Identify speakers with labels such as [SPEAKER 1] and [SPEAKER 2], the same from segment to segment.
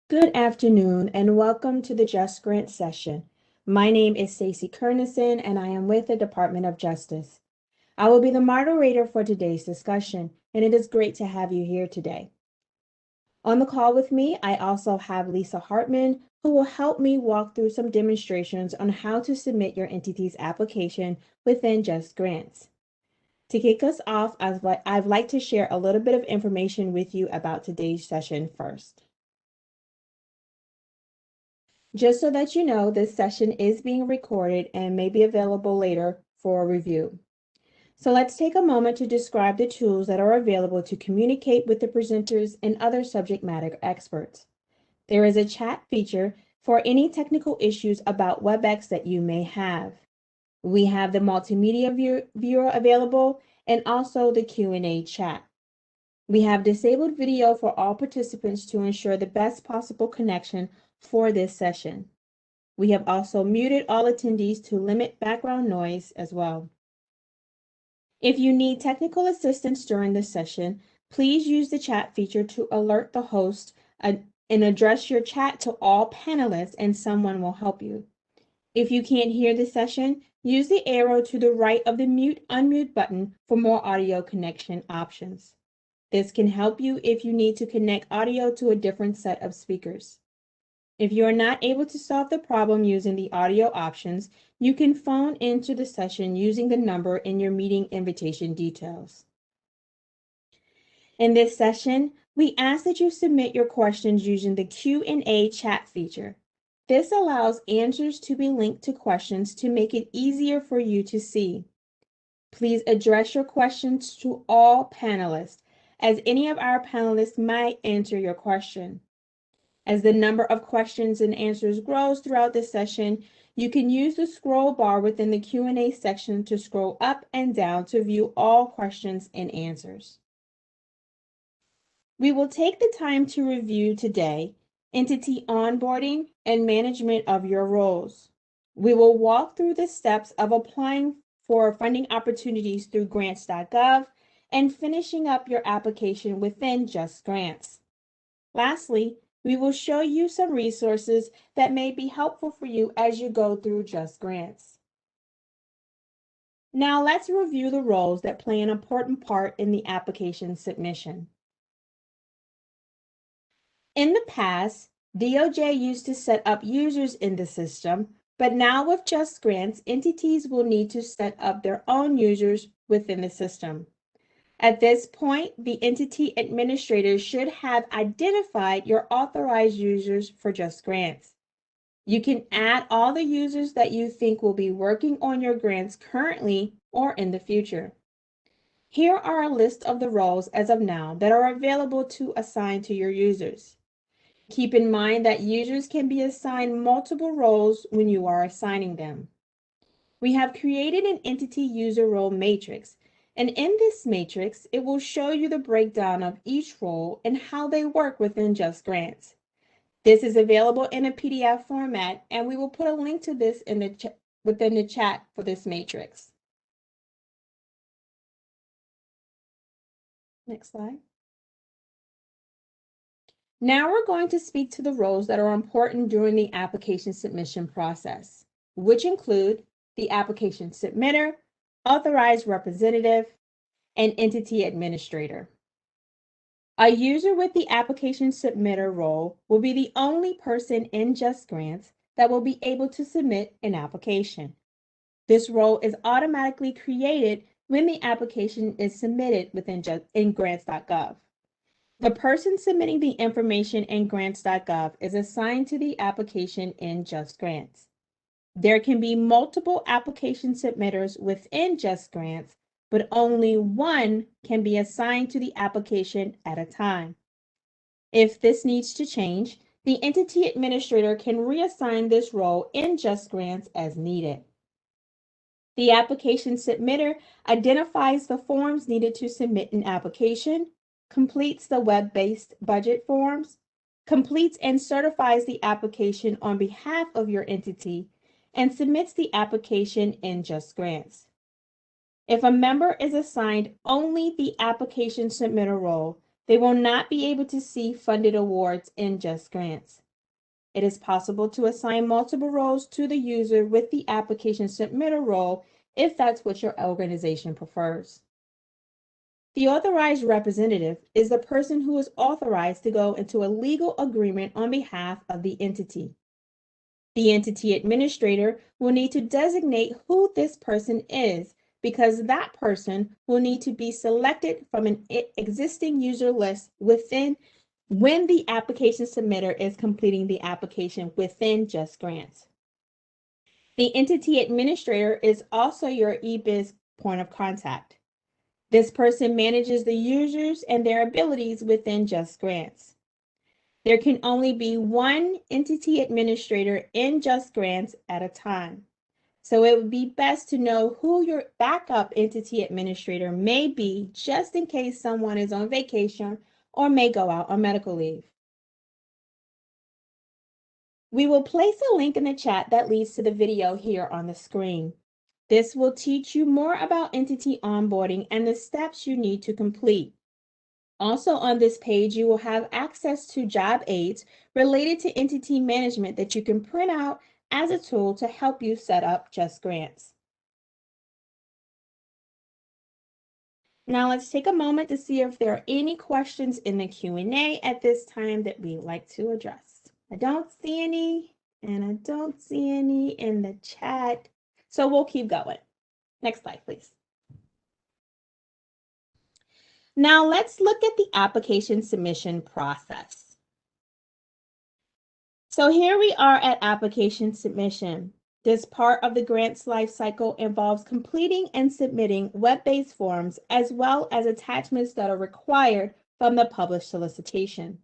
[SPEAKER 1] Good afternoon and welcome to the Just Grant session. My name is Stacey Kernison and I am with the Department of Justice. I will be the moderator for today's discussion and it is great to have you here today. On the call with me, I also have Lisa Hartman, who will help me walk through some demonstrations on how to submit your entity's application within Just Grants. To kick us off, I'd like to share a little bit of information with you about today's session first. Just so that you know, this session is being recorded and may be available later for review. So let's take a moment to describe the tools that are available to communicate with the presenters and other subject matter experts. There is a chat feature for any technical issues about WebEx that you may have. We have the multimedia viewer available and also the Q&A chat. We have disabled video for all participants to ensure the best possible connection for this session. We have also muted all attendees to limit background noise as well. If you need technical assistance during the session, please use the chat feature to alert the host and address your chat to all panelists and someone will help you. If you can't hear the session, use the arrow to the right of the mute/unmute button for more audio connection options. This can help you if you need to connect audio to a different set of speakers. If you are not able to solve the problem using the audio options, you can phone into the session using the number in your meeting invitation details. In this session, we ask that you submit your questions using the Q&A chat feature. This allows answers to be linked to questions to make it easier for you to see. Please address your questions to all panelists, as any of our panelists might answer your question. As the number of questions and answers grows throughout the session, you can use the scroll bar within the Q&A section to scroll up and down to view all questions and answers. We will take the time to review today entity onboarding and management of your roles. We will walk through the steps of applying for funding opportunities through grants.gov and finishing up your application within Just Grants. Lastly, we will show you some resources that may be helpful for you as you go through Just Grants. Now let's review the roles that play an important part in the application submission. In the past, DOJ used to set up users in the system, but now with Just Grants, entities will need to set up their own users within the system. At this point, the entity administrator should have identified your authorized users for Just Grants. You can add all the users that you think will be working on your grants currently or in the future. Here are a list of the roles as of now that are available to assign to your users. Keep in mind that users can be assigned multiple roles when you are assigning them. We have created an entity user role matrix. And in this matrix, it will show you the breakdown of each role and how they work within Just Grants. This is available in a PDF format, and we will put a link to this within the chat for this matrix. Next slide. Now we're going to speak to the roles that are important during the application submission process, which include the application submitter, authorized representative, and entity administrator. A user with the application submitter role will be the only person in Just Grants that will be able to submit an application. This role is automatically created when the application is submitted in grants.gov. The person submitting the information in grants.gov is assigned to the application in Just Grants. There can be multiple application submitters within Just Grants, but only one can be assigned to the application at a time. If this needs to change, the entity administrator can reassign this role in Just Grants as needed. The application submitter identifies the forms needed to submit an application, completes the web-based budget forms, completes and certifies the application on behalf of your entity, and submits the application in Just Grants. If a member is assigned only the application submitter role, They will not be able to see funded awards in JustGrants. It is possible to assign multiple roles to the user with the application submitter role if that's what your organization prefers. The authorized representative is the person who is authorized to go into a legal agreement on behalf of the entity. The entity administrator will need to designate who this person is because that person will need to be selected from an existing user list when the application submitter is completing the application within JustGrants. The entity administrator is also your eBiz point of contact. This person manages the users and their abilities within JustGrants. There can only be one entity administrator in JustGrants at a time. So it would be best to know who your backup entity administrator may be just in case someone is on vacation or may go out on medical leave. We will place a link in the chat that leads to the video here on the screen. This will teach you more about entity onboarding and the steps you need to complete. Also on this page, you will have access to job aids related to entity management that you can print out as a tool to help you set up JustGrants. Now let's take a moment to see if there are any questions in the Q&A at this time that we'd like to address. I don't see any, and I don't see any in the chat, so we'll keep going. Next slide, please. Now let's look at the application submission process. So here we are at application submission. This part of the grants lifecycle involves completing and submitting web-based forms as well as attachments that are required from the published solicitation.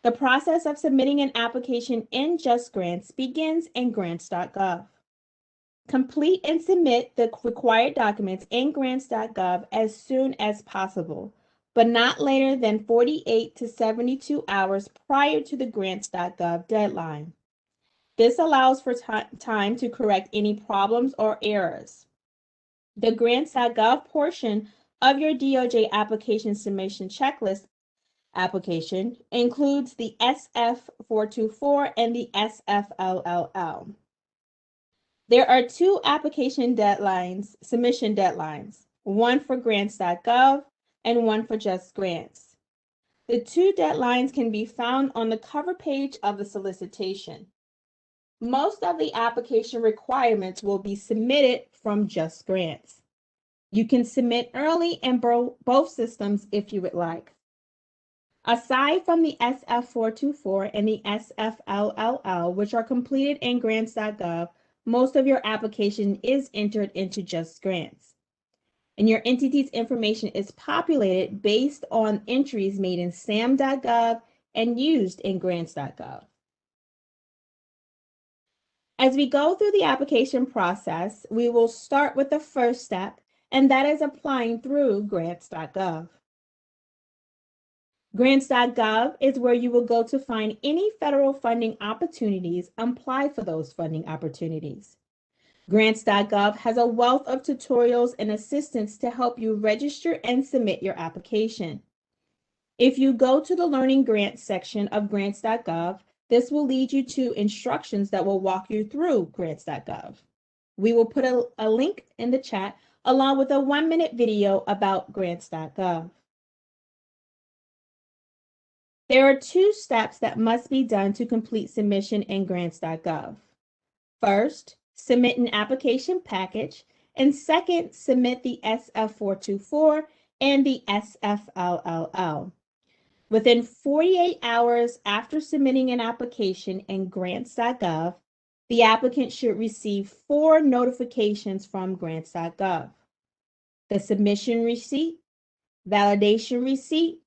[SPEAKER 1] The process of submitting an application in JustGrants begins in grants.gov. Complete and submit the required documents in grants.gov as soon as possible, but not later than 48 to 72 hours prior to the grants.gov deadline. This allows for time to correct any problems or errors. The grants.gov portion of your DOJ application submission checklist application includes the SF424 and the SFLLL. There are two application deadlines, submission deadlines, one for grants.gov and one for JustGrants. The two deadlines can be found on the cover page of the solicitation. Most of the application requirements will be submitted from JustGrants. You can submit early in both systems if you would like. Aside from the SF424 and the SFLLL, which are completed in grants.gov, most of your application is entered into JustGrants. And your entity's information is populated based on entries made in SAM.gov and used in grants.gov. As we go through the application process, we will start with the first step, and that is applying through grants.gov. Grants.gov is where you will go to find any federal funding opportunities and apply for those funding opportunities. Grants.gov has a wealth of tutorials and assistance to help you register and submit your application. If you go to the Learning Grants section of grants.gov, this will lead you to instructions that will walk you through grants.gov. We will put a link in the chat along with a 1-minute video about grants.gov. There are two steps that must be done to complete submission in grants.gov. First, submit an application package, and second, submit the SF424 and the SFLLL. Within 48 hours after submitting an application in grants.gov, the applicant should receive 4 notifications from grants.gov: the submission receipt, validation receipt,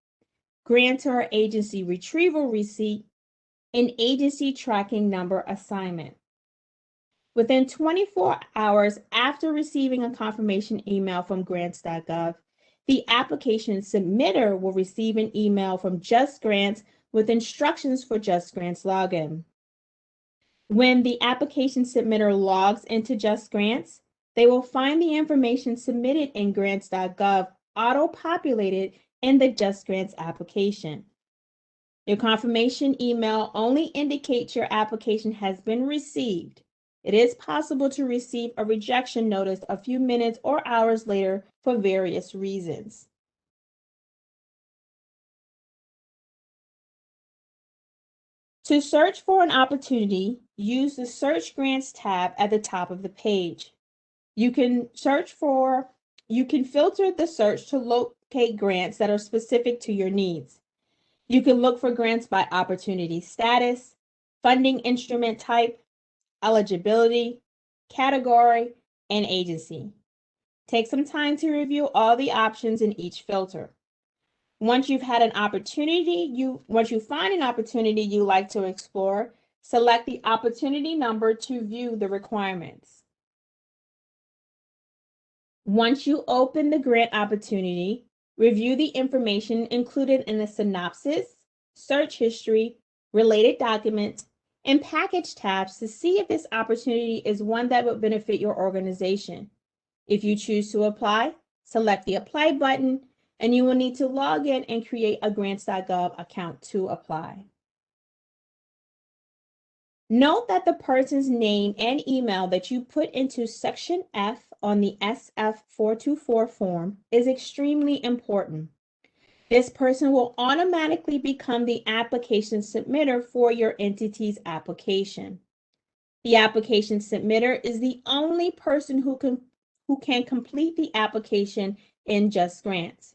[SPEAKER 1] grantor agency retrieval receipt, and agency tracking number assignment. Within 24 hours after receiving a confirmation email from grants.gov, the application submitter will receive an email from JustGrants with instructions for JustGrants login. When the application submitter logs into JustGrants, they will find the information submitted in grants.gov auto-populated in the Just Grants application. Your confirmation email only indicates your application has been received. It is possible to receive a rejection notice a few minutes or hours later for various reasons. To search for an opportunity, use the Search Grants tab at the top of the page. You can filter the search to locate grants that are specific to your needs. You can look for grants by opportunity status, funding instrument type, eligibility, category, and agency. Take some time to review all the options in each filter. Once you find an opportunity you like to explore, select the opportunity number to view the requirements. Once you open the grant opportunity, review the information included in the synopsis, search history, related documents, and package tabs to see if this opportunity is one that would benefit your organization. If you choose to apply, select the Apply button, and you will need to log in and create a grants.gov account to apply. Note that the person's name and email that you put into Section F on the SF424 form is extremely important. This person will automatically become the application submitter for your entity's application. The application submitter is the only person who can complete the application in Just Grants.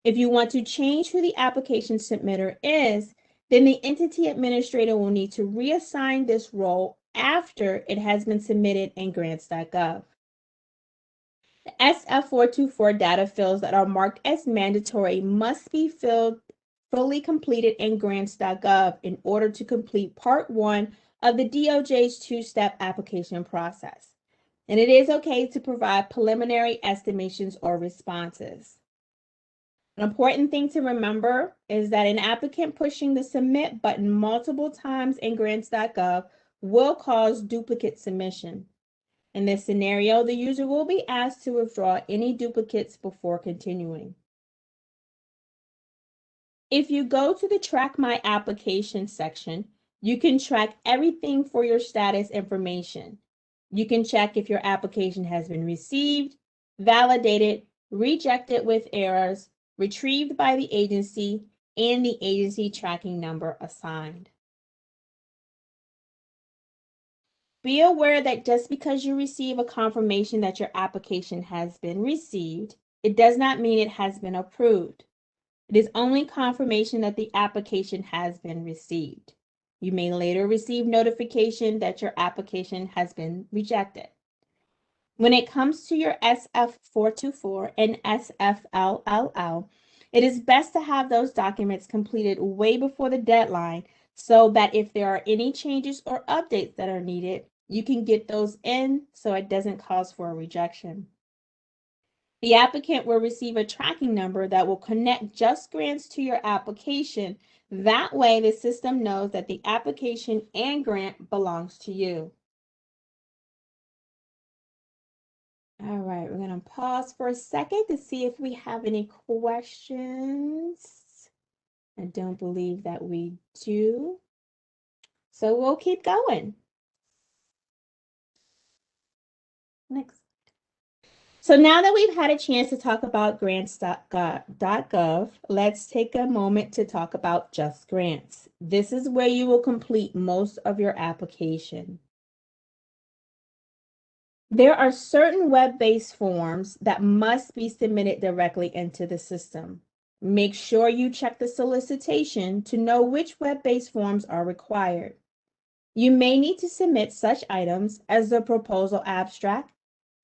[SPEAKER 1] If you want to change who the application submitter is, then the entity administrator will need to reassign this role after it has been submitted in grants.gov. The SF424 data fields that are marked as mandatory must be fully completed in grants.gov in order to complete Part 1 of the DOJ's two-step application process. And it is okay to provide preliminary estimations or responses. An important thing to remember is that an applicant pushing the submit button multiple times in grants.gov will cause duplicate submission. In this scenario, the user will be asked to withdraw any duplicates before continuing. If you go to the Track My Application section, you can track everything for your status information. You can check if your application has been received, validated, rejected with errors, retrieved by the agency, and the agency tracking number assigned. Be aware that just because you receive a confirmation that your application has been received, it does not mean it has been approved. It is only confirmation that the application has been received. You may later receive notification that your application has been rejected. When it comes to your SF424 and SFLLL, it is best to have those documents completed way before the deadline so that if there are any changes or updates that are needed, you can get those in so it doesn't cause for a rejection. The applicant will receive a tracking number that will connect Just Grants to your application. That way, the system knows that the application and grant belongs to you. All right, we're going to pause for a second to see if we have any questions. I don't believe that we do. So we'll keep going. Next. So now that we've had a chance to talk about grants.gov, let's take a moment to talk about Just Grants. This is where you will complete most of your application. There are certain web-based forms that must be submitted directly into the system. Make sure you check the solicitation to know which web-based forms are required. You may need to submit such items as the proposal abstract,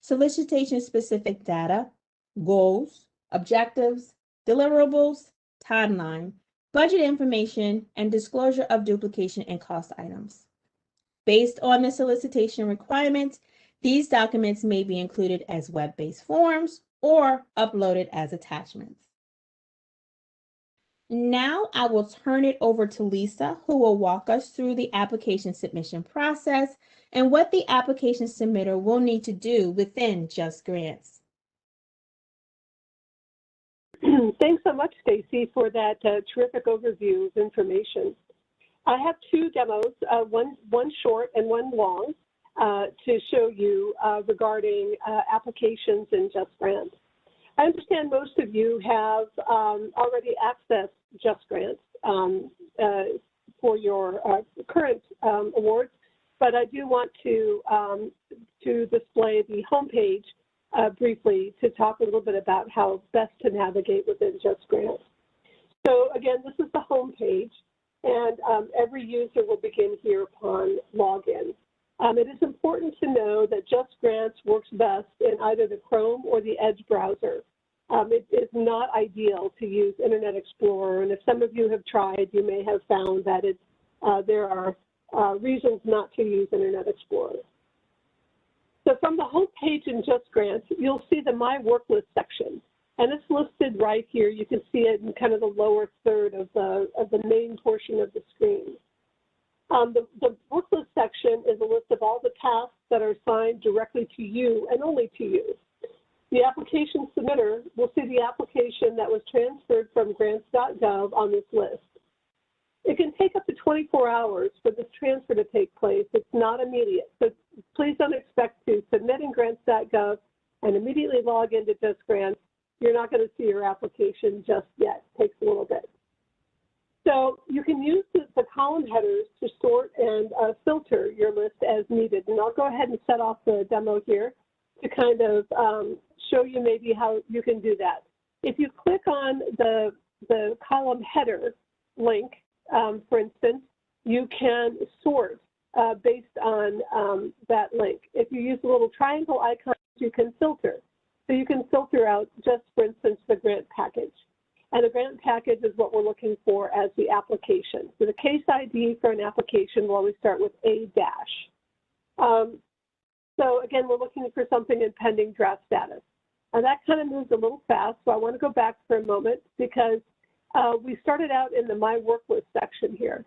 [SPEAKER 1] solicitation-specific data, goals, objectives, deliverables, timeline, budget information, and disclosure of duplication and cost items. Based on the solicitation requirements, these documents may be included as web-based forms or uploaded as attachments. Now I will turn it over to Lisa, who will walk us through the application submission process and what the application submitter will need to do within Just Grants.
[SPEAKER 2] Thanks so much, Stacy, for that terrific overview of information. I have two demos, one short and one long, to show you regarding applications in JustGrants. I understand most of you have already accessed JustGrants for your current awards, but I do want to display the homepage briefly to talk a little bit about how best to navigate within JustGrants. So again, this is the homepage, and every user will begin here upon login. It is important to know that JustGrants works best in either the Chrome or the Edge browser. It is not ideal to use Internet Explorer, and if some of you have tried, you may have found that there are reasons not to use Internet Explorer. So from the home page in JustGrants, you'll see the My Work List section, and it's listed right here. You can see it in kind of the lower third of the main portion of the screen. The Work List section is a list of all the tasks that are assigned directly to you and only to you. The application submitter will see the application that was transferred from grants.gov on this list. It can take up to 24 hours for this transfer to take place. It's not immediate, so please don't expect to submit in grants.gov and immediately log into JustGrants. You're not going to see your application just yet. It takes a little bit. So you can use the column headers to sort and filter your list as needed. And I'll go ahead and set off the demo here to kind of show you maybe how you can do that. If you click on the column header link, for instance, you can sort based on that link. If you use the little triangle icon, you can filter. So you can filter out just, for instance, the grant package. And the grant package is what we're looking for as the application. So the case ID for an application will always start with A dash. So again, we're looking for something in pending draft status. And that kind of moves a little fast, so I want to go back for a moment because we started out in the My Work List section here.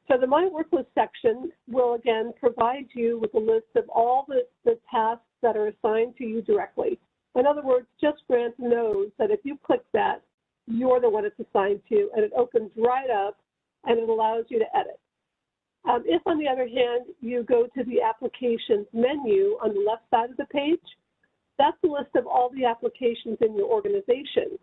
[SPEAKER 2] So the My Work List section will again provide you with a list of all the tasks that are assigned to you directly. In other words, JustGrants knows that if you click that, you're the one it's assigned to, and it opens right up and it allows you to edit. If, on the other hand, you go to the Applications menu on the left side of the page, that's the list of all the applications in your organization.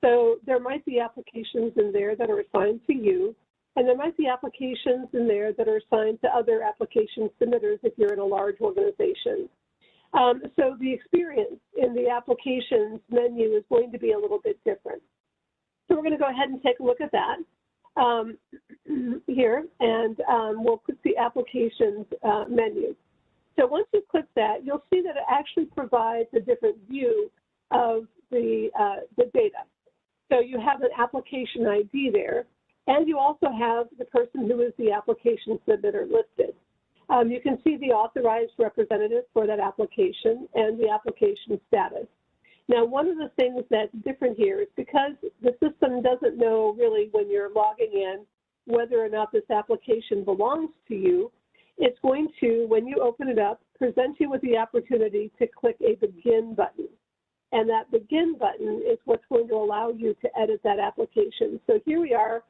[SPEAKER 2] So there might be applications in there that are assigned to you, and there might be applications in there that are assigned to other application submitters if you're in a large organization. So the experience in the Applications menu is going to be a little bit different. So we're going to go ahead and take a look at that here, and we'll click the Applications menu. So once you click that, you'll see that it actually provides a different view of the data. So you have an application ID there, and you also have the person who is the application submitter listed. You can see the authorized representative for that application and the application status. Now, one of the things that's different here is because the system doesn't know really when you're logging in whether or not this application belongs to you, it's going to, when you open it up, present you with the opportunity to click a Begin button. And that Begin button is what's going to allow you to edit that application. So here we are.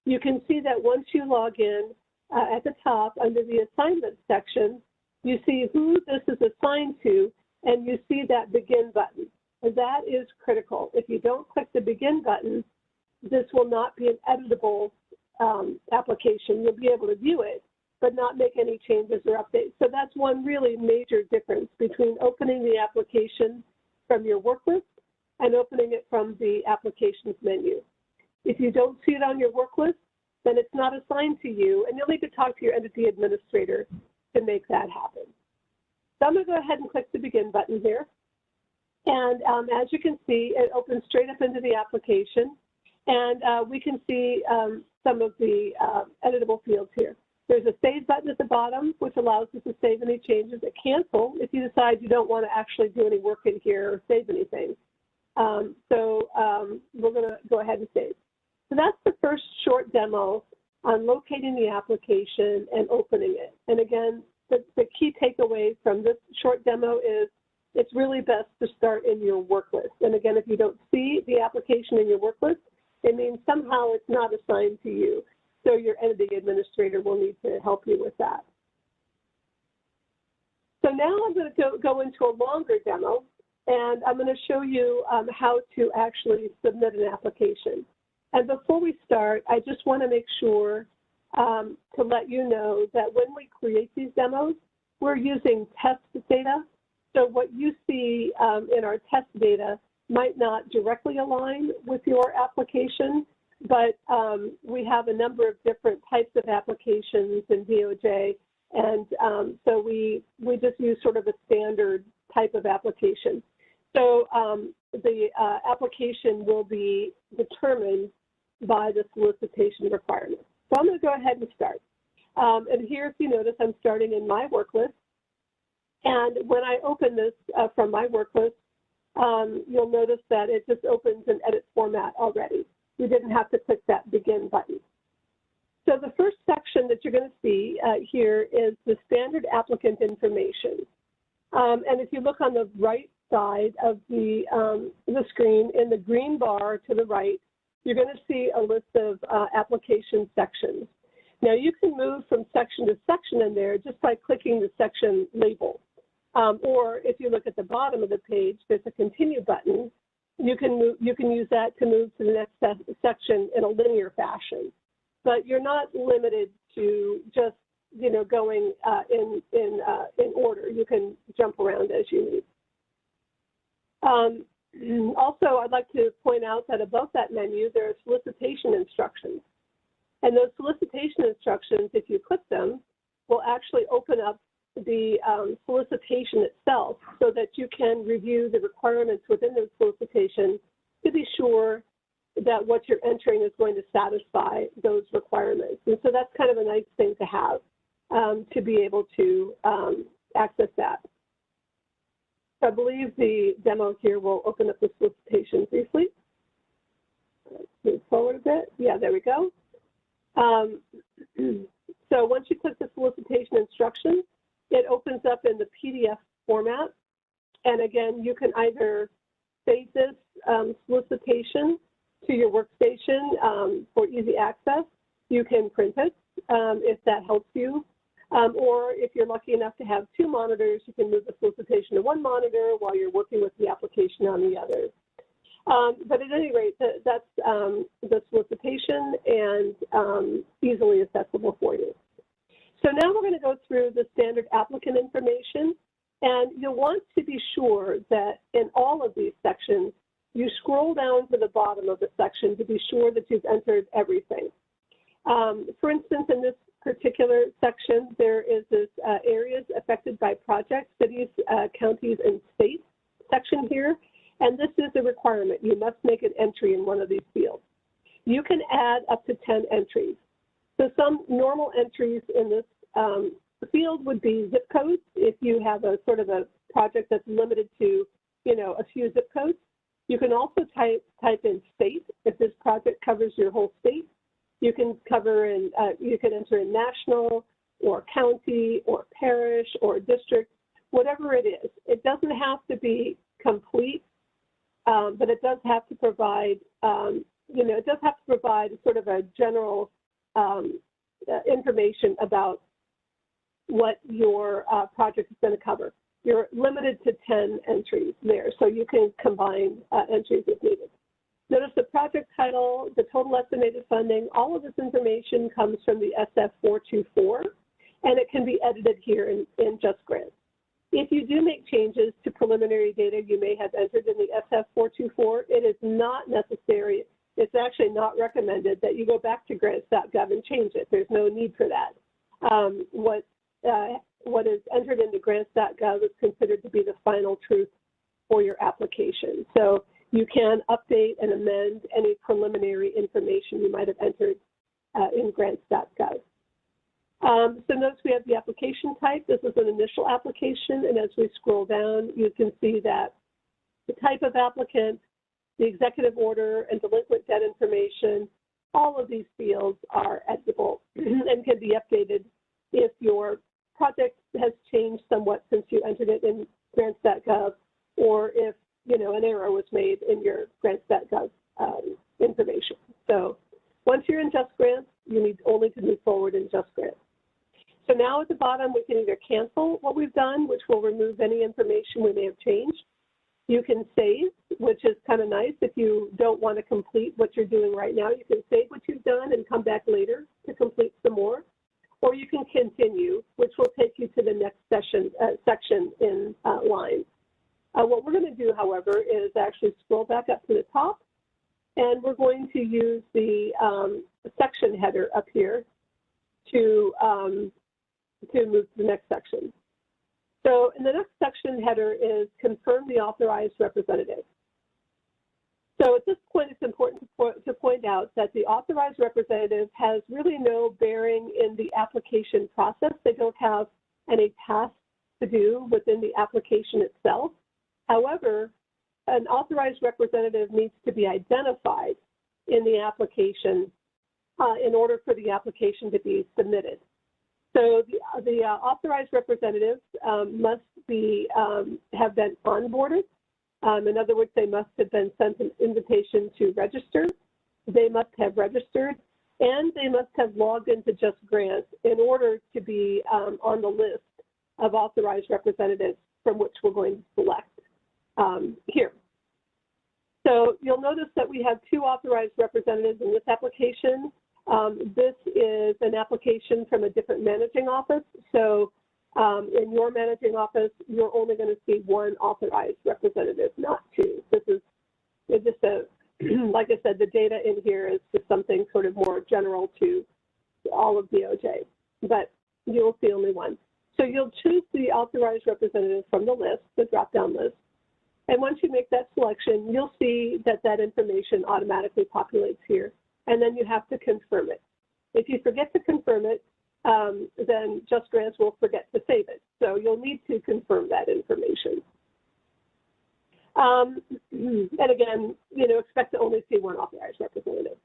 [SPEAKER 2] You can see that once you log in, at the top under the Assignment section, you see who this is assigned to, and you see that Begin button. And that is critical. If you don't click the Begin button, this will not be an editable application. You'll be able to view it, but not make any changes or updates. So that's one really major difference between opening the application from your work list and opening it from the Applications menu. If you don't see it on your work list, then it's not assigned to you, and you'll need to talk to your entity administrator to make that happen. So I'm going to go ahead and click the Begin button here. And as you can see, it opens straight up into the application, and we can see some of the editable fields here. There's a Save button at the bottom, which allows us to save any changes, a Cancel if you decide you don't want to actually do any work in here or save anything. We're going to go ahead and save. So that's the first short demo on locating the application and opening it. And again, the key takeaway from this short demo is it's really best to start in your work list. And again, if you don't see the application in your work list, it means somehow it's not assigned to you. So your entity administrator will need to help you with that. So now I'm going to go into a longer demo, and I'm going to show you how to actually submit an application. And before we start, I just want to make sure to let you know that when we create these demos, we're using test data. So what you see in our test data might not directly align with your application, but we have a number of different types of applications in DOJ, and so we just use sort of a standard type of application. So the application will be determined by the solicitation requirements. So I'm going to go ahead and start. And here, if you notice, I'm starting in my work list. And when I open this from my work list, you'll notice that it just opens in edit format already. You didn't have to click that begin button. So the first section that you're going to see here is the standard applicant information. And if you look on the right side of the screen, in the green bar to the right, you're going to see a list of application sections. Now, you can move from section to section in there just by clicking the section label. Or if you look at the bottom of the page, there's a continue button. You can use that to move to the next section in a linear fashion. But you're not limited to just going in order. You can jump around as you need. Also, I'd like to point out that above that menu, there are solicitation instructions. And those solicitation instructions, if you click them, will actually open up the solicitation itself so that you can review the requirements within the solicitation to be sure that what you're entering is going to satisfy those requirements. And so that's kind of a nice thing to have to be able to access that. So I believe the demo here will open up the solicitation briefly. Let's move forward a bit. Yeah, there we go. So once you click the solicitation instructions, it opens up in the PDF format. And again, you can either save this solicitation to your workstation for easy access. You can print it if that helps you. Or if you're lucky enough to have two monitors, you can move the solicitation to one monitor while you're working with the application on the other. But at any rate, that's the solicitation and easily accessible for you. So now we're going to go through the standard applicant information, and you'll want to be sure that in all of these sections, you scroll down to the bottom of the section to be sure that you've entered everything. For instance, in this particular section, there is this areas affected by projects, cities, counties, and states section here. And this is a requirement. You must make an entry in one of these fields. You can add up to 10 entries. So some normal entries in this field would be zip codes. If you have a sort of a project that's limited to, a few zip codes. You can also type in state if this project covers your whole state. You can you can enter in national or county or parish or district, whatever it is. It doesn't have to be complete, but it does have to provide, it does have to provide sort of a general information about what your project is going to cover. You're limited to 10 entries there, so you can combine entries if needed. Notice the project title, the total estimated funding, all of this information comes from the SF424, and it can be edited here in JustGrants. If you do make changes to preliminary data you may have entered in the SF424, it is not necessary. It's actually not recommended that you go back to grants.gov and change it. There's no need for that. What is entered into grants.gov is considered to be the final truth for your application. So you can update and amend any preliminary information you might have entered in grants.gov. So notice we have the application type. This is an initial application, and as we scroll down, you can see that the type of applicant, the executive order, and delinquent debt information, all of these fields are editable and can be updated if your project has changed somewhat since you entered it in grants.gov, or if, you know, an error was made in your grants.gov information. So once you're in JustGrants, you need only to move forward in JustGrants. So now at the bottom, we can either cancel what we've done, which will remove any information we may have changed. You can save, which is kind of nice. If you don't want to complete what you're doing right now, you can save what you've done and come back later to complete some more. Or you can continue, which will take you to the next section in lines. What we're going to do, however, is actually scroll back up to the top, and we're going to use the section header up here to move to the next section. So in the next section header is confirm the authorized representative. So at this point, it's important to point out that the authorized representative has really no bearing in the application process. They don't have any tasks to do within the application itself. However, an authorized representative needs to be identified in the application in order for the application to be submitted. So the authorized representatives must be have been onboarded. In other words, they must have been sent an invitation to register. They must have registered, and they must have logged into JustGrants in order to be on the list of authorized representatives from which we're going to select here. So you'll notice that we have two authorized representatives in this application. This is an application from a different managing office. So in your managing office, you're only going to see one authorized representative, not two. This is just a, like I said, the data in here is just something sort of more general to all of DOJ, but you'll see only one. So you'll choose the authorized representative from the list, the drop-down list. And once you make that selection, you'll see that that information automatically populates here. And then you have to confirm it. If you forget to confirm it, then JustGrants will forget to save it. So you'll need to confirm that information. And again, you know, expect to only see one authorized representative.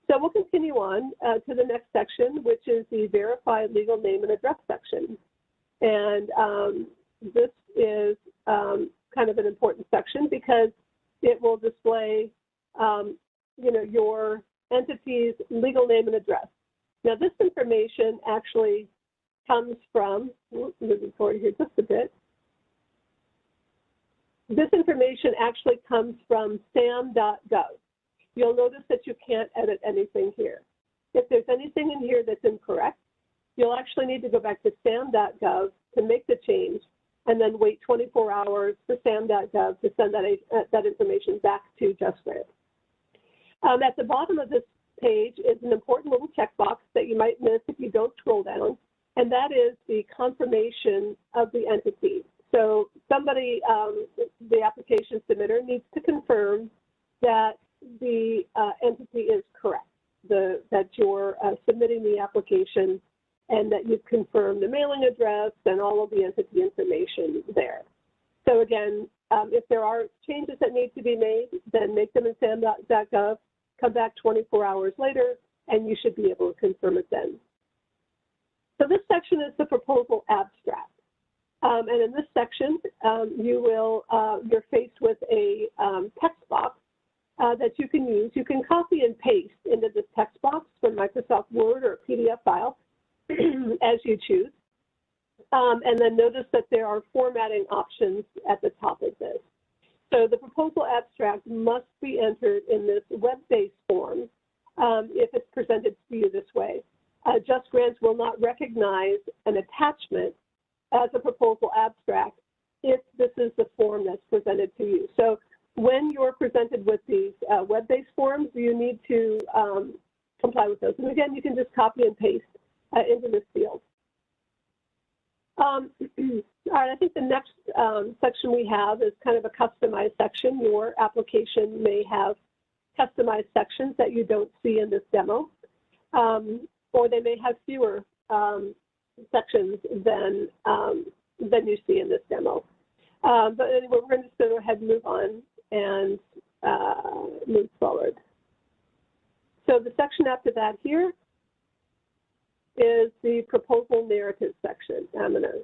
[SPEAKER 2] So we'll continue on to the next section, which is the verify legal name and address section. And this is kind of an important section because it will display you know, your entity's legal name and address. Now, this information actually comes from, moving forward here just a bit. This information actually comes from sam.gov. You'll notice that you can't edit anything here. If there's anything in here that's incorrect, you'll actually need to go back to sam.gov to make the change and then wait 24 hours for sam.gov to send that information back to JustGrants. At the bottom of this page is an important little checkbox that you might miss if you don't scroll down, and that is the confirmation of the entity. So somebody, the application submitter, needs to confirm that the entity is correct, that you're submitting the application and that you've confirmed the mailing address and all of the entity information there. So again, if there are changes that need to be made, then make them in sam.gov. Come back 24 hours later, and you should be able to confirm it then. So this section is the proposal abstract. And in this section, you're faced with a text box that you can use. You can copy and paste into this text box from Microsoft Word or a PDF file as you choose. And then notice that there are formatting options at the top of this. So the proposal abstract must be entered in this web-based form if it's presented to you this way. JustGrants will not recognize an attachment as a proposal abstract if this is the form that's presented to you. So when you're presented with these web-based forms, you need to comply with those. And again, you can just copy and paste into this field. All right, I think the next section we have is kind of a customized section. Your application may have customized sections that you don't see in this demo, or they may have fewer sections than you see in this demo. But anyway, we're going to just go ahead and move on and move forward. So the section after that here is the proposal narrative section. I'm going to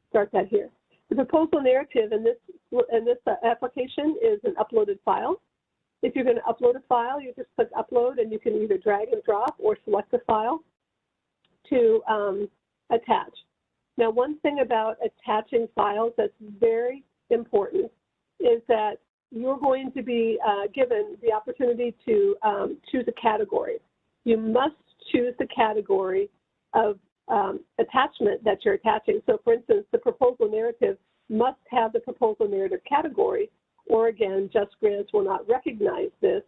[SPEAKER 2] start that here. The proposal narrative in this application is an uploaded file. If you're going to upload a file, you just click upload, and you can either drag and drop or select a file to attach. Now, one thing about attaching files that's very important is that you're going to be given the opportunity to choose a category. You must choose the category of attachment that you're attaching. So, for instance, the proposal narrative must have the proposal narrative category, or again, JustGrants will not recognize this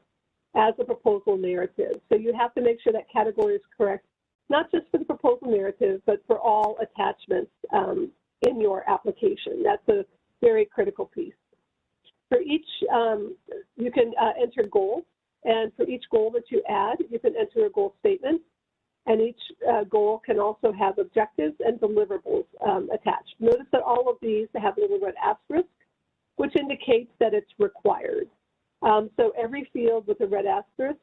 [SPEAKER 2] as a proposal narrative. So you have to make sure that category is correct, not just for the proposal narrative, but for all attachments in your application. That's a very critical piece. For each, you can enter goals, and for each goal that you add, you can enter a goal statement, and each goal can also have objectives and deliverables attached. Notice that all of these have a little red asterisk, which indicates that it's required. So every field with a red asterisk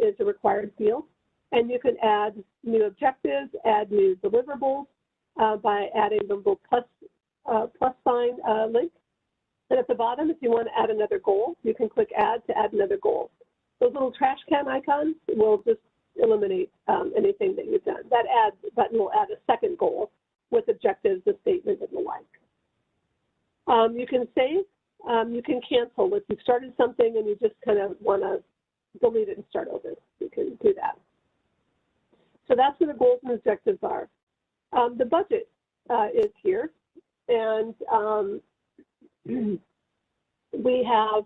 [SPEAKER 2] is a required field, and you can add new objectives, add new deliverables by adding the little plus sign link. And at the bottom, if you want to add another goal, you can click add to add another goal. Those little trash can icons will just eliminate anything that you've done. That add button will add a second goal with objectives, a statement, and the like. You can save, you can cancel. If you've started something and you just kind of want to delete it and start over, you can do that. So that's what the goals and objectives are. The budget is here, and we have,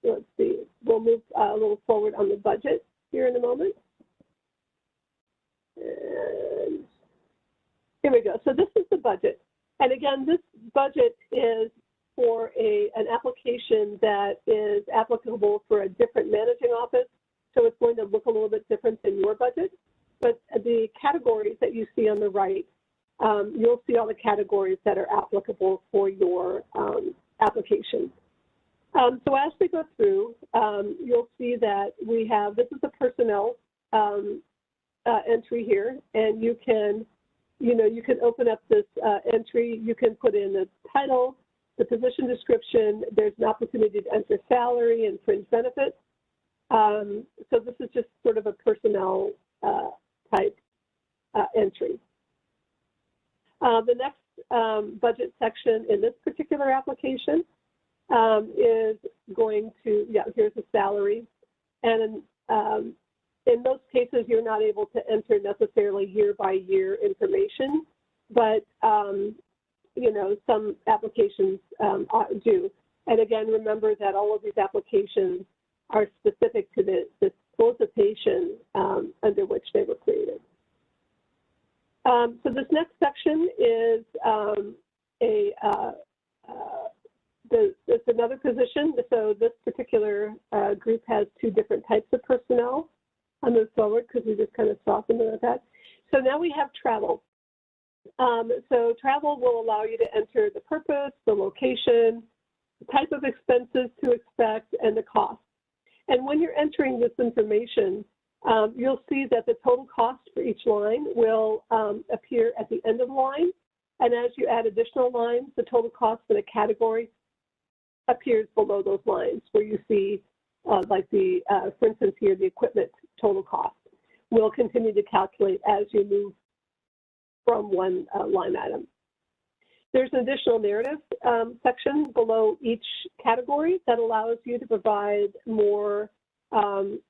[SPEAKER 2] let's see, we'll move a little forward on the budget here in a moment. And here we go. So this is the budget. And again, this budget is for an application that is applicable for a different managing office. So it's going to look a little bit different than your budget. But the categories that you see on the right, you'll see all the categories that are applicable for your application. So as we go through, you'll see that we have, this is the personnel entry here, and you can open up this entry. You can put in the title, the position description. There's an opportunity to enter salary and fringe benefits. So this is just sort of a personnel type entry. The next budget section in this particular application is going to, here's the salary. And in most cases, you're not able to enter necessarily year-by-year information, but, some applications do. And again, remember that all of these applications are specific to the solicitation under which they were created. So this next section is it's another position. So this particular group has two different types of personnel. I'll move forward because we just kind of softened it at that. So now we have travel. So travel will allow you to enter the purpose, the location, the type of expenses to expect, and the cost. And when you're entering this information, you'll see that the total cost for each line will appear at the end of the line. And as you add additional lines, the total cost for the category appears below those lines where you see, for instance here, the equipment total cost will continue to calculate as you move from one line item. There's an additional narrative section below each category that allows you to provide more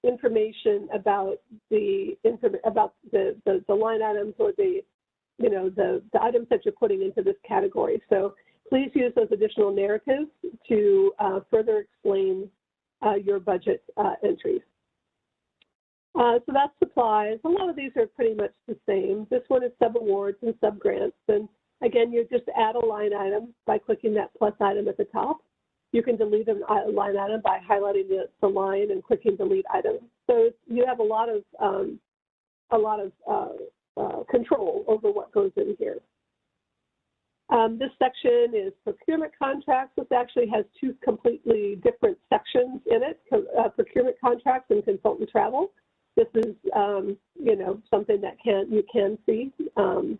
[SPEAKER 2] information about the line items or the items that you're putting into this category. So please use those additional narratives to further explain your budget entries. So that's supplies. A lot of these are pretty much the same. This one is sub-awards and sub-grants. And again, you just add a line item by clicking that plus item at the top. You can delete a line item by highlighting the line and clicking delete item. So you have a lot of control over what goes in here. This section is procurement contracts. This actually has two completely different sections in it, procurement contracts and consultant travel. This is, something that you can see. And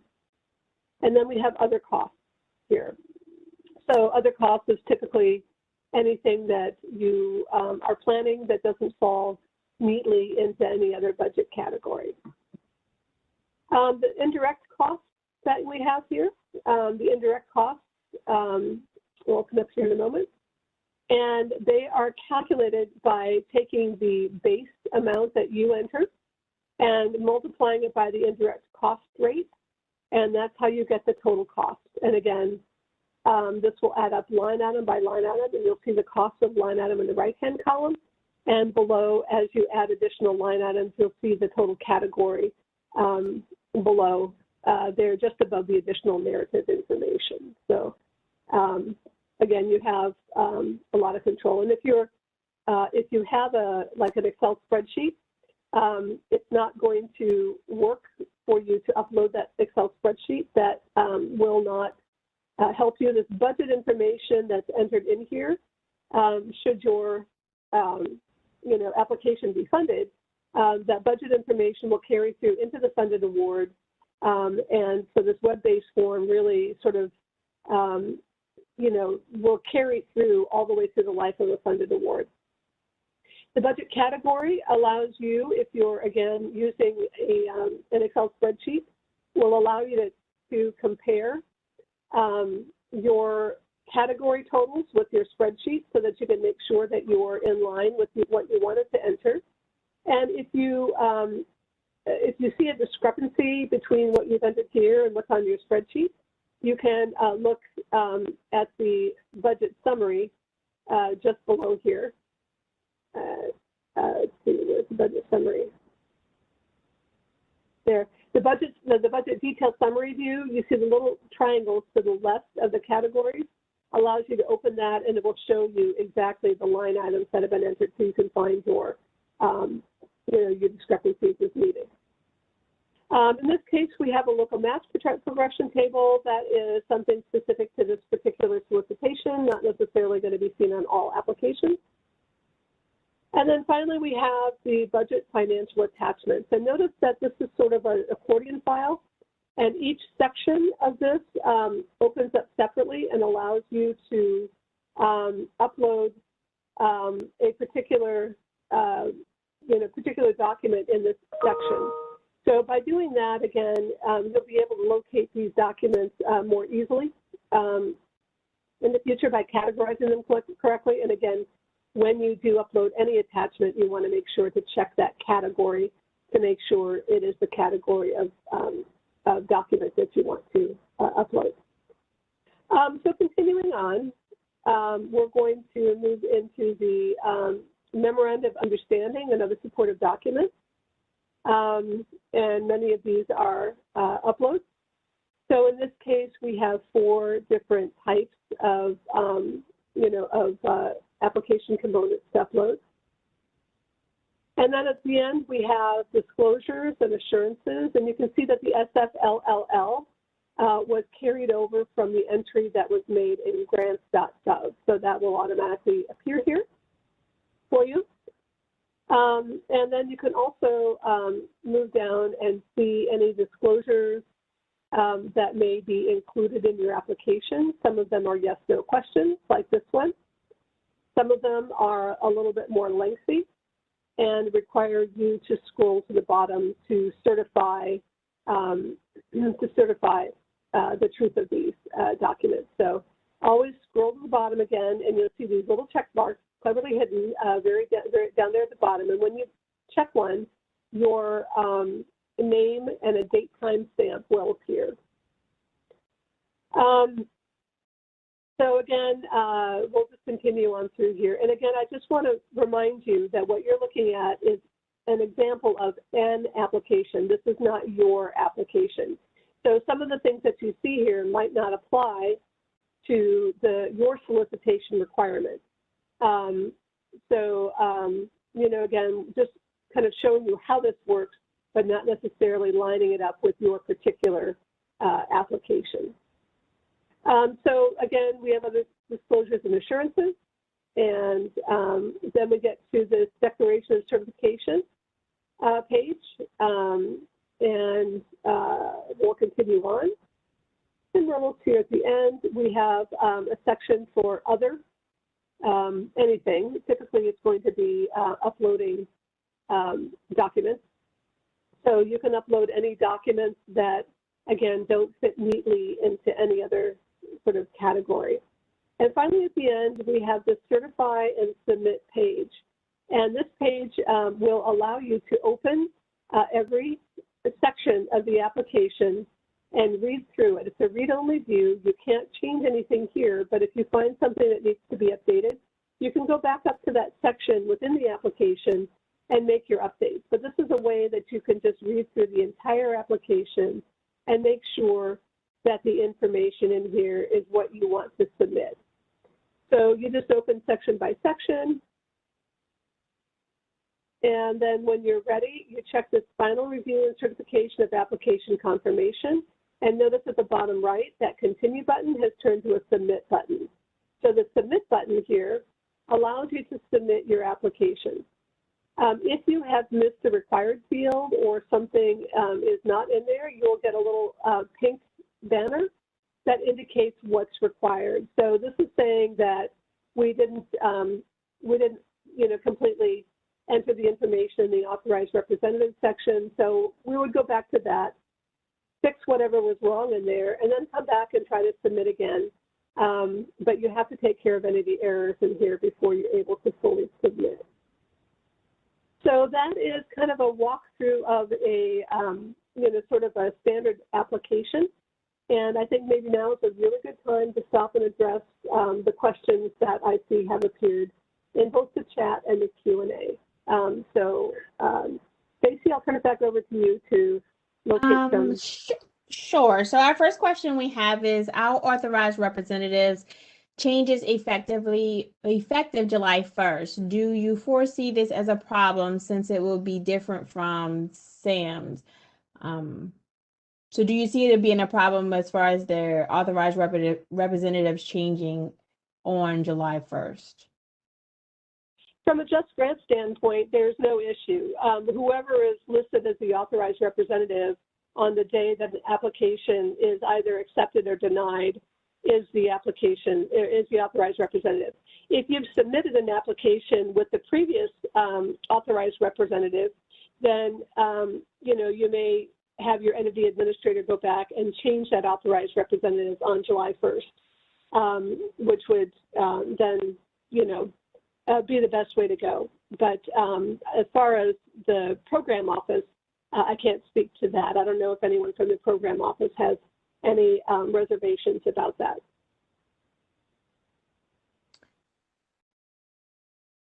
[SPEAKER 2] then we have other costs here. So other costs is typically anything that you are planning that doesn't fall neatly into any other budget category. The indirect costs that we have here, the indirect costs, we'll open up here in a moment. And they are calculated by taking the base amount that you enter and multiplying it by the indirect cost rate. And that's how you get the total cost. And again, this will add up line item by line item, and you'll see the cost of line item in the right-hand column. And below, as you add additional line items, you'll see the total category below. They're just above the additional narrative information. So again, you have a lot of control. And if you have like an Excel spreadsheet, it's not going to work for you to upload that Excel spreadsheet. That will not help you. This budget information that's entered in here, should your application be funded, that budget information will carry through into the funded award. And so this web-based form really sort of, will carry through all the way through the life of the funded award. The budget category allows you, if you're, again, using an Excel spreadsheet, will allow you to compare your category totals with your spreadsheet so that you can make sure that you're in line with what you wanted to enter. And if you see a discrepancy between what you've entered here and what's on your spreadsheet, you can look at the budget summary just below here. Let's see, where's the budget summary? There. The budget detailed summary view, you see the little triangles to the left of the categories, allows you to open that, and it will show you exactly the line items that have been entered so you can find your discrepancies as needed. In this case, we have a local match progression table that is something specific to this particular solicitation, not necessarily going to be seen on all applications. And then finally, we have the budget financial attachments. And notice that this is sort of an accordion file, and each section of this opens up separately and allows you to upload a particular document in this section. So by doing that, again, you'll be able to locate these documents more easily in the future by categorizing them correctly. And again, when you do upload any attachment, you want to make sure to check that category to make sure it is the category of document that you want to upload. So continuing on, we're going to move into the Memorandum of Understanding and other supportive documents. And many of these are uploads. So in this case, we have 4 different types of, application components to upload. And then at the end, we have disclosures and assurances. And you can see that the SFLLL was carried over from the entry that was made in grants.gov. So that will automatically appear here for you. And then you can also move down and see any disclosures that may be included in your application. Some of them are yes/no questions, like this one. Some of them are a little bit more lengthy and require you to scroll to the bottom to certify the truth of these documents. So always scroll to the bottom again, and you'll see these little check marks cleverly hidden very down there at the bottom. And when you check one, your name and a date time stamp will appear. So again, we'll just continue on through here. And again, I just want to remind you that what you're looking at is an example of an application. This is not your application. So some of the things that you see here might not apply to your solicitation requirement. Again, just kind of showing you how this works, but not necessarily lining it up with your particular application. So again, we have other disclosures and assurances, and then we get to this declaration of certification page, and we'll continue on. And we're almost here at the end. We have a section for other, anything. Typically, it's going to be uploading documents. So you can upload any documents that, again, don't fit neatly into any other sort of category. And finally, at the end, we have the Certify and Submit page. And this page will allow you to open every section of the application and read through it. It's a read-only view. You can't change anything here, but if you find something that needs to be updated, you can go back up to that section within the application and make your updates. But this is a way that you can just read through the entire application and make sure that the information in here is what you want to submit. So you just open section by section, and then when you're ready, you check this final review and certification of application confirmation. And notice at the bottom right, that continue button has turned to a submit button. So the submit button here allows you to submit your application. If you have missed the required field or something is not in there, you'll get a little pink banner that indicates what's required. So this is saying that we didn't completely enter the information in the authorized representative section. So we would go back to that, fix whatever was wrong in there, and then come back and try to submit again. But you have to take care of any of the errors in here before you're able to fully submit. So that is kind of a walkthrough of a, sort of a standard application. And I think maybe now is a really good time to stop and address the questions that I see have appeared in both the chat and the Q&A. Stacey, I'll turn it back over to you to locate some.
[SPEAKER 1] Sure. So our first question we have is, our authorized representatives changes effective July 1st. Do you foresee this as a problem since it will be different from SAM's? So do you see it being a problem as far as their authorized representatives changing on July 1st?
[SPEAKER 2] From a Just Grant standpoint, there's no issue. Whoever is listed as the authorized representative on the day that the application is either accepted or denied is the authorized representative. If you've submitted an application with the previous authorized representative, then you may have your entity administrator go back and change that authorized representative on July 1st, which would then be the best way to go. But as far as the program office, I can't speak to that. I don't know if anyone from the program office has any reservations about that.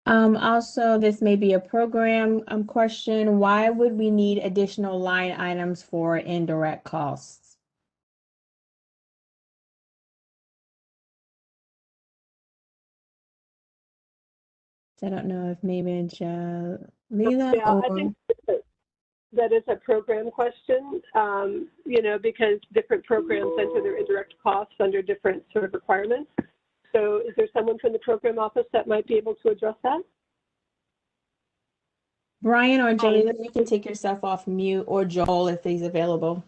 [SPEAKER 1] Also, this may be a program question. Why would we need additional line items for indirect costs? I don't know if maybe Leila or...
[SPEAKER 2] I think that is a program question, because different programs enter their indirect costs under different sort of requirements. So is there someone from the program office that might be able to address that?
[SPEAKER 1] Brian or Jayla, you can take yourself off mute, or Joel if he's available.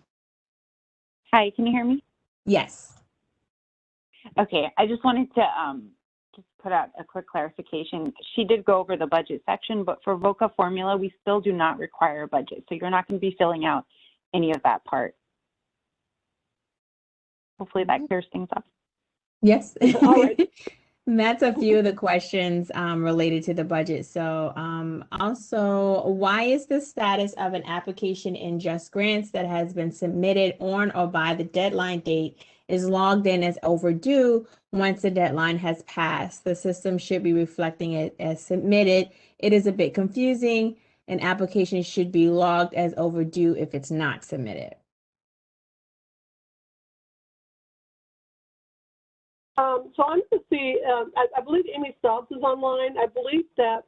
[SPEAKER 3] Hi, can you hear me?
[SPEAKER 1] Yes.
[SPEAKER 3] Okay, I just wanted to just put out a quick clarification. She did go over the budget section, but for VOCA formula, we still do not require a budget. So you're not going to be filling out any of that part. Hopefully that clears things up.
[SPEAKER 1] Yes.
[SPEAKER 2] All right.
[SPEAKER 1] That's a few of the questions related to the budget. So also, why is the status of an application in Just Grants that has been submitted on or by the deadline date is logged in as overdue once the deadline has passed? The system should be reflecting it as submitted. It is a bit confusing. An application should be logged as overdue if it's not submitted.
[SPEAKER 2] So I'm going to see, I believe Amy Stubbs is online. I believe that,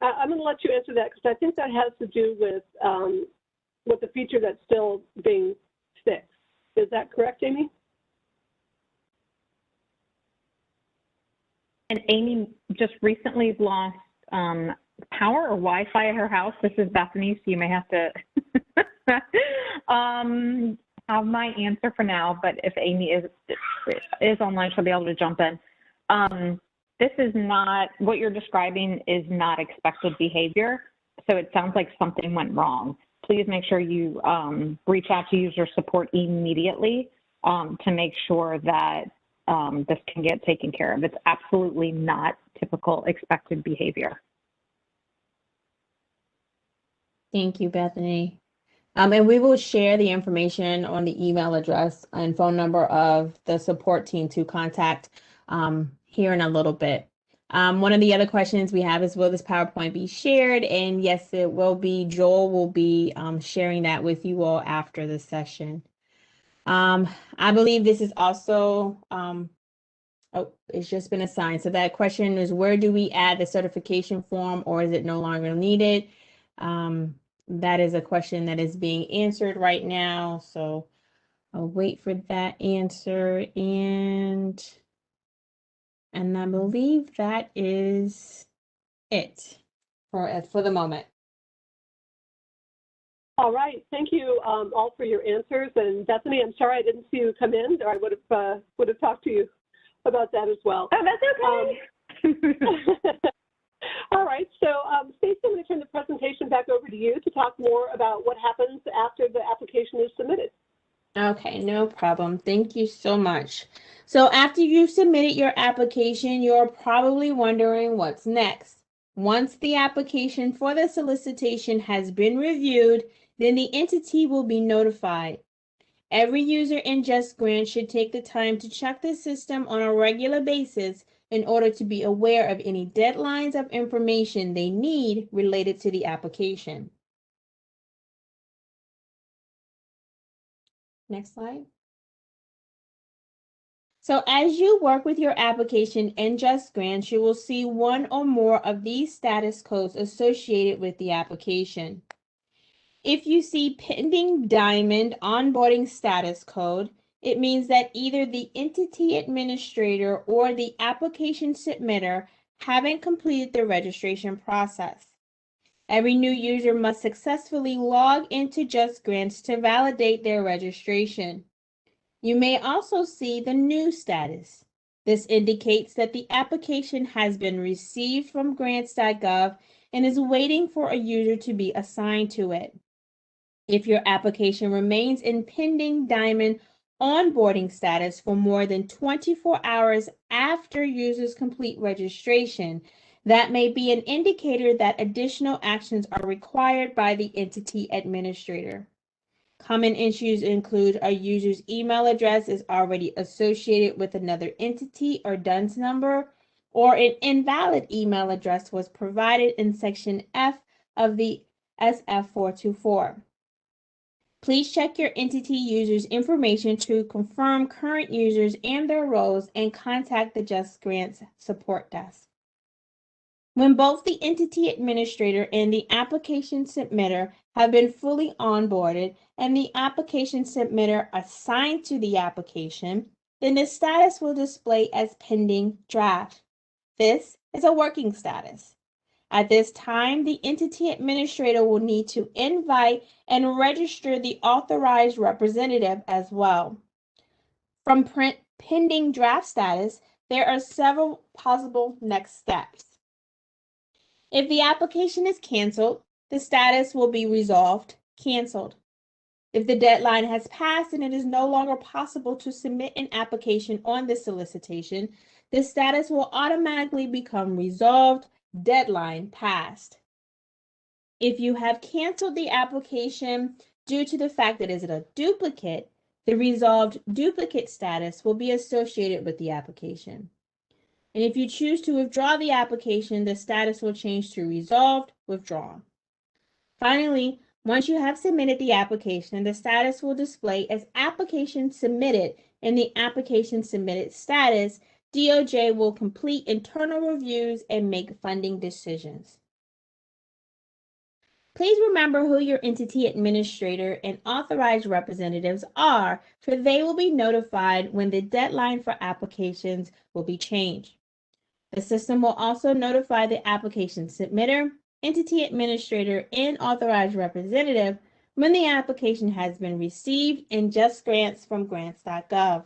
[SPEAKER 2] I'm going to let you answer that because I think that has to do with the feature that's still being fixed. Is that correct, Amy?
[SPEAKER 4] And Amy just recently lost power or Wi-Fi at her house. This is Bethany, so you may have to. have my answer for now, but if Amy is online, she'll be able to jump in. This is not, what you're describing is not expected behavior. So it sounds like something went wrong. Please make sure you reach out to user support immediately to make sure that this can get taken care of. It's absolutely not typical expected behavior.
[SPEAKER 1] Thank you, Bethany. And we will share the information on the email address and phone number of the support team to contact here in a little bit. One of the other questions we have is, will this PowerPoint be shared? And yes, it will be. Joel will be sharing that with you all after the session. I believe this is also, it's just been assigned. So that question is, where do we add the certification form, or is it no longer needed? That is a question that is being answered right now. So I'll wait for that answer. And I believe that is it for the moment.
[SPEAKER 2] All right, thank you all for your answers. And Bethany, I'm sorry I didn't see you come in, or I would have talked to you about that as well.
[SPEAKER 4] Oh, that's okay.
[SPEAKER 2] All right, so Stacey, I'm going to turn the presentation back over to you to talk more about what happens after the application is submitted.
[SPEAKER 1] Okay, no problem. Thank you so much. So after you've submitted your application, you're probably wondering what's next. Once the application for the solicitation has been reviewed, then the entity will be notified. Every user in JustGrants should take the time to check the system on a regular basis in order to be aware of any deadlines of information they need related to the application. Next slide. So as you work with your application in JustGrants, you will see one or more of these status codes associated with the application. If you see pending Diamond onboarding status code, it means that either the entity administrator or the application submitter haven't completed the registration process. Every new user must successfully log into JustGrants to validate their registration. You may also see the new status. This indicates that the application has been received from grants.gov and is waiting for a user to be assigned to it. If your application remains in pending Diamond onboarding status for more than 24 hours after users complete registration, that may be an indicator that additional actions are required by the entity administrator. Common issues include a user's email address is already associated with another entity or DUNS number, or an invalid email address was provided in Section F of the SF 424. Please check your entity user's information to confirm current users and their roles and contact the JustGrants support desk. When both the entity administrator and the application submitter have been fully onboarded and the application submitter assigned to the application, then the status will display as pending draft. This is a working status. At this time, the entity administrator will need to invite and register the authorized representative as well. From pending draft status, there are several possible next steps. If the application is canceled, the status will be resolved, canceled. If the deadline has passed and it is no longer possible to submit an application on this solicitation, the status will automatically become resolved, deadline passed. If you have canceled the application due to the fact that it is a duplicate, the resolved duplicate status will be associated with the application. And if you choose to withdraw the application, the status will change to resolved, withdrawn. Finally, once you have submitted the application, the status will display as application submitted. In the application submitted status, DOJ will complete internal reviews and make funding decisions. Please remember who your entity administrator and authorized representatives are, for they will be notified when the deadline for applications will be changed. The system will also notify the application submitter, entity administrator, and authorized representative when the application has been received in Just Grants from grants.gov.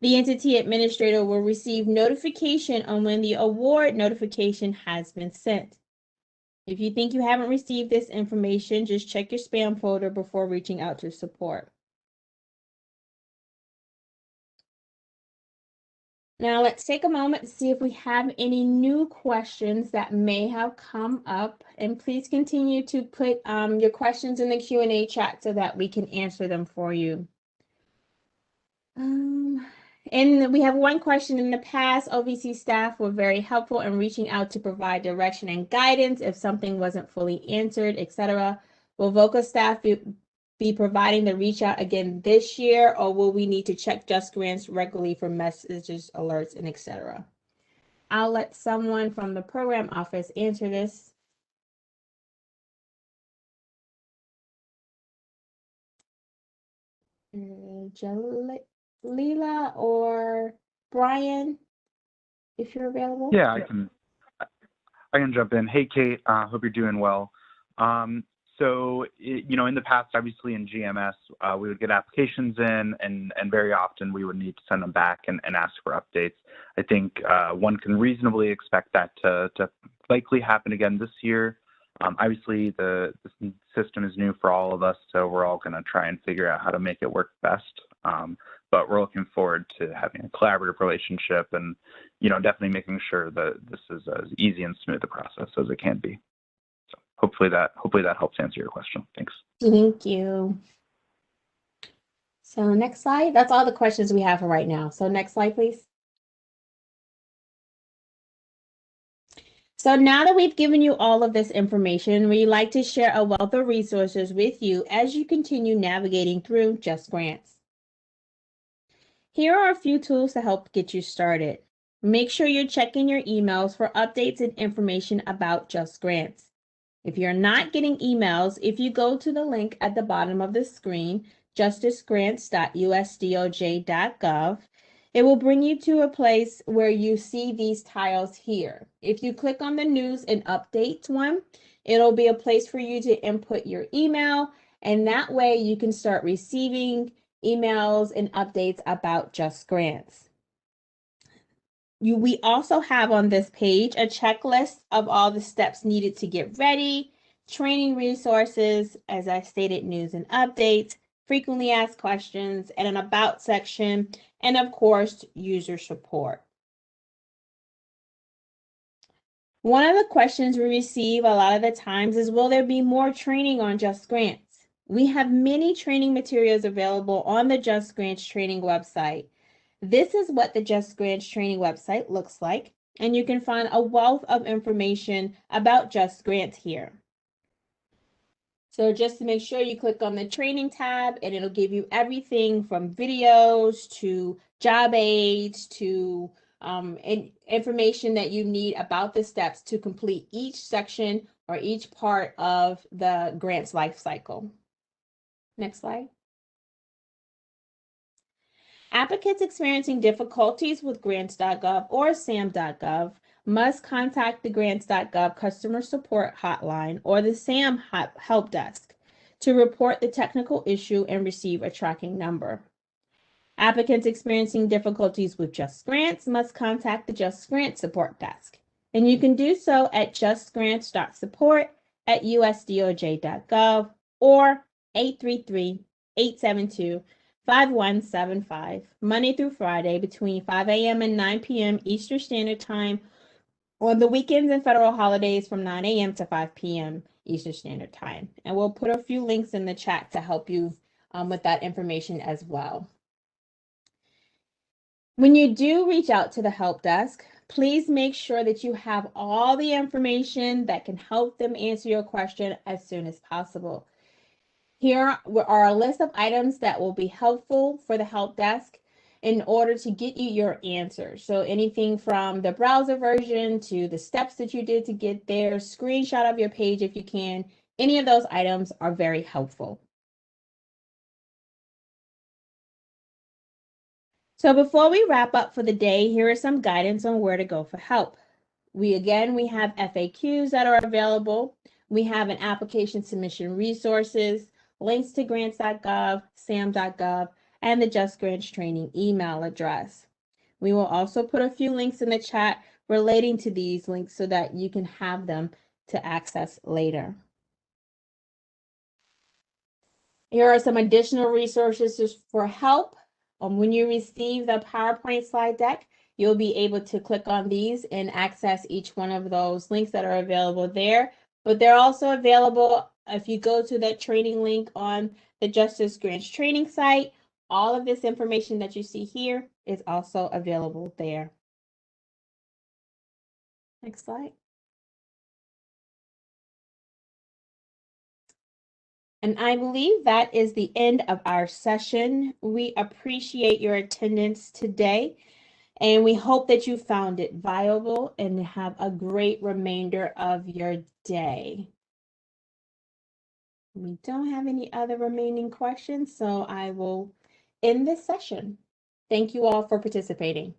[SPEAKER 1] The entity administrator will receive notification on when the award notification has been sent. If you think you haven't received this information, just check your spam folder before reaching out to support. Now let's take a moment to see if we have any new questions that may have come up, and please continue to put your questions in the Q&A chat so that we can answer them for you. And we have one question. In the past, OVC staff were very helpful in reaching out to provide direction and guidance if something wasn't fully answered, etc. Will VOCA staff be providing the reach out again this year, or will we need to check Just Grants regularly for messages, alerts, and etc.? I'll let someone from the program office answer this. Jalila or Brian, if you're available.
[SPEAKER 5] Yeah, I can jump in. Hey, Kate, hope you're doing well. So, you know, in the past, obviously in GMS, we would get applications in and very often we would need to send them back and ask for updates. I think one can reasonably expect that to likely happen again this year. Obviously, the system is new for all of us, so we're all going to try and figure out how to make it work best. But we're looking forward to having a collaborative relationship and, you know, definitely making sure that this is as easy and smooth a process as it can be. So hopefully that helps answer your question. Thanks.
[SPEAKER 1] Thank you. So next slide. That's all the questions we have for right now. So next slide, please. So now that we've given you all of this information, we'd like to share a wealth of resources with you as you continue navigating through Just Grants. Here are a few tools to help get you started. Make sure you're checking your emails for updates and information about Just Grants. If you're not getting emails, if you go to the link at the bottom of the screen, justicegrants.usdoj.gov, it will bring you to a place where you see these tiles here. If you click on the news and updates one, it'll be a place for you to input your email, and that way you can start receiving emails and updates about Just Grants. We also have on this page a checklist of all the steps needed to get ready, training resources, as I stated, news and updates, frequently asked questions, and an about section, and of course, user support. One of the questions we receive a lot of the times is, will there be more training on Just Grants? We have many training materials available on the Just Grants training website. This is what the Just Grants training website looks like, and you can find a wealth of information about Just Grants here. So just to make sure you click on the training tab, and it'll give you everything from videos to job aids to information that you need about the steps to complete each section or each part of the grants life cycle. Next slide. Applicants experiencing difficulties with grants.gov or SAM.gov must contact the grants.gov customer support hotline or the SAM help desk to report the technical issue and receive a tracking number. Applicants experiencing difficulties with Just Grants must contact the Just Grants support desk, and you can do so at justgrants.support@usdoj.gov or 833-872-5175, Monday through Friday between 5 a.m. and 9 p.m. Eastern Standard Time, on the weekends and federal holidays from 9 a.m. to 5 p.m. Eastern Standard Time. And we'll put a few links in the chat to help you with that information as well. When you do reach out to the help desk, please make sure that you have all the information that can help them answer your question as soon as possible. Here are a list of items that will be helpful for the help desk in order to get you your answer. So anything from the browser version to the steps that you did to get there, screenshot of your page if you can, any of those items are very helpful. So before we wrap up for the day, here is some guidance on where to go for help. We have FAQs that are available. We have an application submission resources. links to grants.gov, sam.gov, and the Just Grants Training email address. We will also put a few links in the chat relating to these links so that you can have them to access later. Here are some additional resources for help. When you receive the PowerPoint slide deck, you'll be able to click on these and access each one of those links that are available there. But they're also available if you go to that training link on the Justice Grants training site. All of this information that you see here is also available there. Next slide. And I believe that is the end of our session. We appreciate your attendance today, and we hope that you found it viable and have a great remainder of your day. We don't have any other remaining questions, so I will end this session. Thank you all for participating.